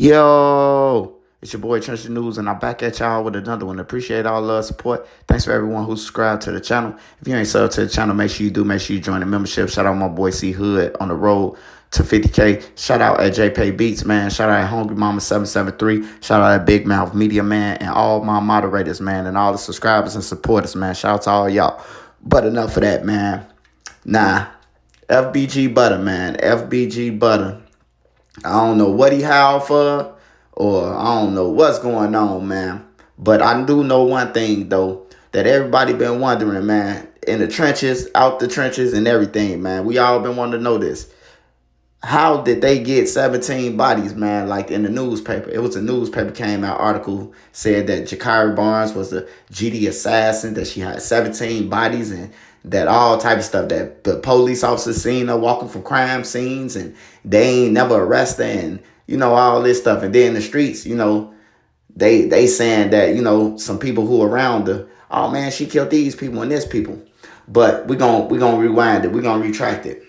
Yo, it's your boy Trench News, and I'm back at y'all with another one. Appreciate all the support. Thanks for everyone who subscribed to the channel. If you ain't subbed to the channel, make sure you do. Make sure you join the membership. Shout out my boy C Hood on the road to 50K. Shout out at JP Beats, man. Shout out at Hungry Mama 773. Shout out at Big Mouth Media, man, and all my moderators, man, and all the subscribers and supporters, man. Shout out to all y'all. But enough of that, man. Nah, FBG Butta, man. FBG Butta. I don't know what he howled for, or I don't know what's going on, man. But I do know one thing, though, that everybody been wondering, man, in the trenches, out the trenches, and everything, man. We all been wanting to know this. How did they get 17 bodies, man, like in the newspaper? It was a newspaper came out article said that Jakira Barnes was the GD assassin, that she had 17 bodies and that all type of stuff, that the police officers seen her walking from crime scenes and they ain't never arrested and, all this stuff. And then the streets, they saying that, some people who around her, oh man, she killed these people and this people. But we gonna rewind it. We're gonna retract it.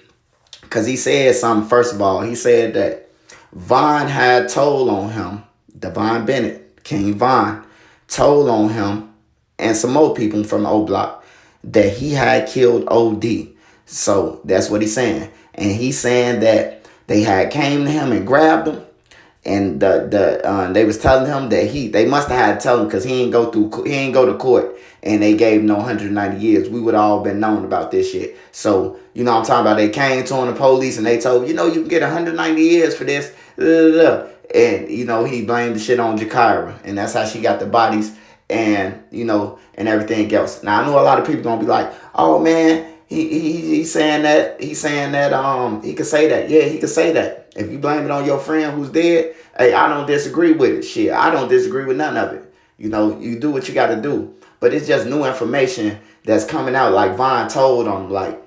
Because he said something, first of all. He said that Vaughn had told on him, Devon Bennett, King Vaughn, told on him and some more people from O Block that he had killed Odee. So that's what he's saying. And he's saying that they had came to him and grabbed him. And they was telling him that they must have had to tell him because he ain't go to court and they gave him no 190 years. We would all been known about this shit. So, I'm talking about, they came to him, the police, and they told, you can get 190 years for this. And, he blamed the shit on Jakira. And that's how she got the bodies and, and everything else. Now, I know a lot of people going to be like, oh, man, he's saying that, he could say that. Yeah, he could say that. If you blame it on your friend who's dead, hey, I don't disagree with it. Shit, I don't disagree with none of it. You do what you got to do. But it's just new information that's coming out. Like Vaughn told him, like,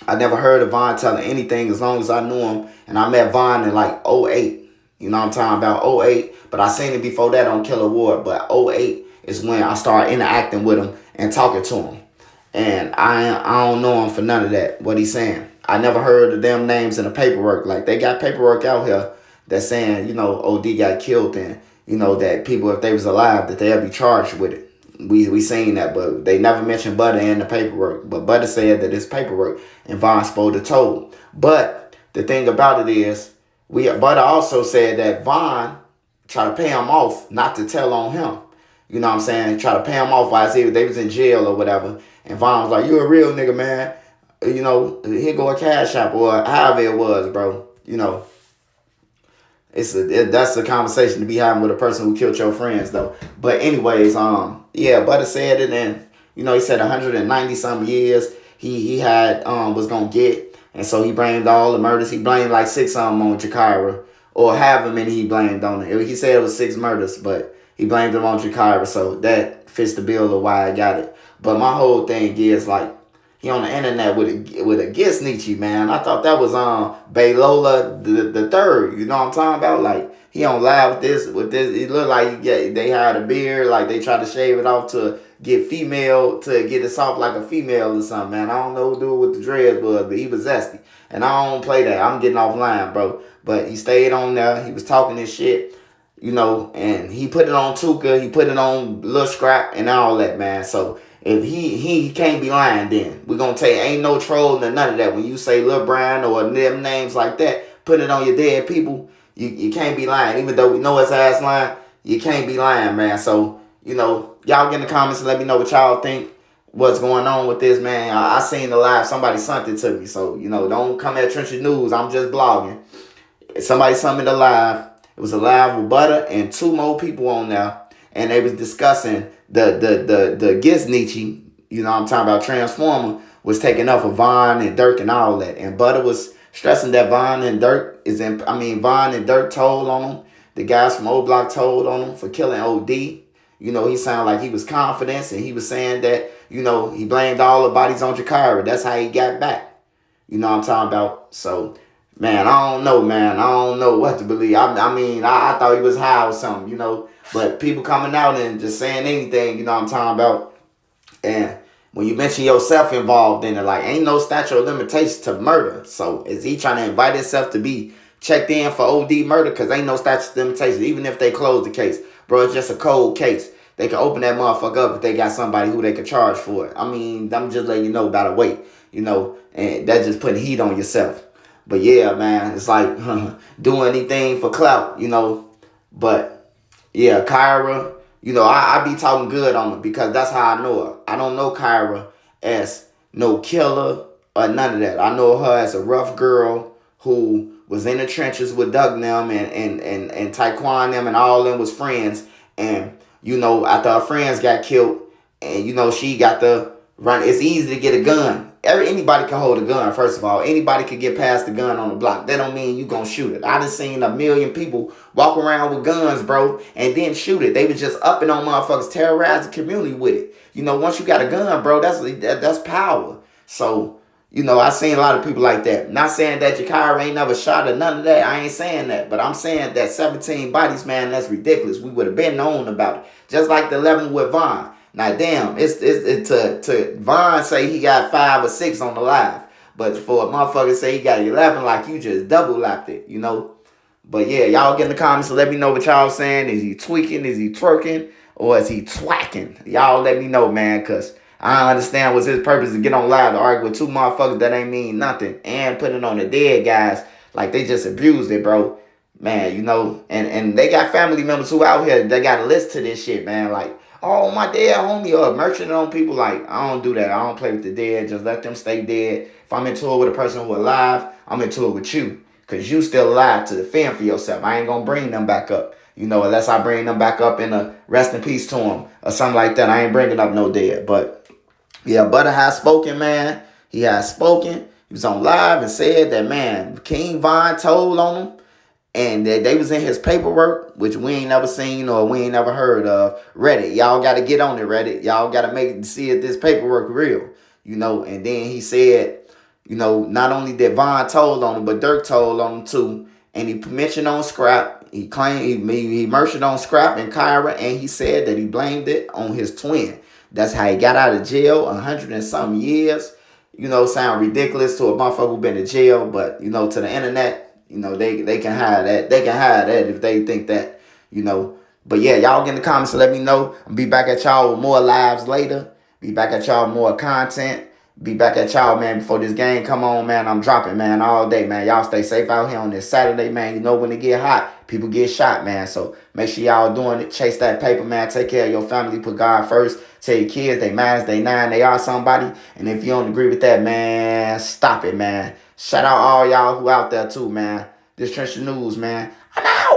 I never heard of Vaughn telling anything as long as I knew him. And I met Vaughn in like '08. You know what I'm talking about? '08. But I seen him before that on Killer Ward. But '08 is when I started interacting with him and talking to him. And I don't know him for none of that, what he's saying. I never heard of them names in the paperwork. Like, they got paperwork out here that's saying, Odee got killed and, that people, if they was alive, that they'll be charged with it. We seen that, but they never mentioned Butta in the paperwork. But Butta said that it's paperwork and Vaughn supposed to told. But the thing about it is, Butta also said that Vaughn tried to pay him off not to tell on him. You know what I'm saying? Try to pay him off while they was in jail or whatever. And Vaughn was like, you a real nigga, man. Here go a cash app or however it was, bro. That's a conversation to be having with a person who killed your friends, though. But anyways, Butta said it, and he said 190 some years he had was gonna get, and so he blamed all the murders. He blamed like 6 of them on Jakira, or however many he blamed on it. He said it was 6 murders, but he blamed them on Jakira, so that fits the bill of why I got it. But my whole thing is like, he on the internet with a Snitched, man. I thought that was Baylola the third. You know what I'm talking about? Like, he on live with this. It looked like they had a beard, like they tried to shave it off to get it soft like a female or something, man. I don't know who dude with the dreads was, but he was zesty. And I don't play that. I'm getting offline, bro. But he stayed on there. He was talking this shit, and he put it on Tuka. He put it on Lil Scrap and all that, man. So if he can't be lying, then we're going to tell you, ain't no trolling or none of that. When you say Lil Brian or them names like that, put it on your dead people, you can't be lying. Even though we know his ass lying, you can't be lying, man. So, y'all get in the comments and let me know what y'all think, what's going on with this, man. I seen the live. Somebody sent it to me. So, don't come at Trench News. I'm just blogging. Somebody sent me the live. It was a live with Butta and 2 more people on there. And they was discussing the Snitched, I'm talking about Transformer, was taking up for Vaughn and Dirk and all that. And Butta was stressing that Vaughn and Dirk told on him. The guys from O Block told on him for killing Odee. He sounded like he was confident, and he was saying that, he blamed all the bodies on Jakira. That's how he got back. You know what I'm talking about? So, man, I don't know, man. I don't know what to believe. I thought he was high or something, But people coming out and just saying anything, what I'm talking about. And when you mention yourself involved in it, like, ain't no statute of limitations to murder. So is he trying to invite himself to be checked in for Odee murder because ain't no statute of limitations. Even if they close the case, bro, it's just a cold case. They can open that motherfucker up if they got somebody who they can charge for it. I mean, I'm just letting you know by the way, and that's just putting heat on yourself. But yeah, man, it's like doing anything for clout, But yeah, Kyra, I be talking good on her because that's how I know her. I don't know Kyra as no killer or none of that. I know her as a rough girl who was in the trenches with Doug them and Taekwon them and all them was friends. And, after her friends got killed and, she got the run. It's easy to get a gun. Anybody can hold a gun, first of all. Anybody can get past the gun on the block. That don't mean you gonna shoot it. I done seen a million people walk around with guns, bro, and then shoot it. They was just upping on motherfuckers, terrorize the community with it. Once you got a gun, bro, that's power. So, I seen a lot of people like that. Not saying that Jakira ain't never shot or none of that. I ain't saying that. But I'm saying that 17 bodies, man, that's ridiculous. We would have been known about it. Just like the 11 with Vaughn. Now, damn, it's to Vaughn say he got 5 or 6 on the live. But for a motherfucker say he got 11, like you just double lapped it, But yeah, y'all get in the comments and let me know what y'all saying. Is he tweaking? Is he twerking? Or is he twacking? Y'all let me know, man, because I don't understand what's his purpose to get on live to argue with 2 motherfuckers that ain't mean nothing and put it on the dead guys like they just abused it, bro. Man, and they got family members who out here that got a list to this shit, man. Like, oh, my dead homie or merchant on people. Like, I don't do that. I don't play with the dead. Just let them stay dead. If I'm into it with a person who alive, I'm into it with you. Because you still alive to defend for yourself. I ain't going to bring them back up. Unless I bring them back up in a rest in peace to them or something like that. I ain't bringing up no dead. But, yeah, Butta has spoken, man. He has spoken. He was on live and said that, man, King Von told on him. And they was in his paperwork, which we ain't never seen or we ain't never heard of. Reddit, y'all got to get on it, Reddit. Y'all got to see if this paperwork real, And then he said, not only did Von told on him, but Dirk told on him too. And he mentioned on Scrap. He claimed he merged on Scrap and Kyra, and he said that he blamed it on his twin. That's how he got out of jail, 100 and some years. Sound ridiculous to a motherfucker who been to jail, but to the internet. They can hide that. They can hide that if they think that, But yeah, y'all get in the comments and let me know. I'll be back at y'all with more lives later. Be back at y'all with more content. Be back at y'all, man, before this game come on, man. I'm dropping, man, all day, man. Y'all stay safe out here on this Saturday, man. When it get hot, people get shot, man. So make sure y'all doing it. Chase that paper, man. Take care of your family. Put God first. Tell your kids they minds, they nine, they are somebody. And if you don't agree with that, man, stop it, man. Shout out all y'all who out there too, man. This Trench News, man. I'm out.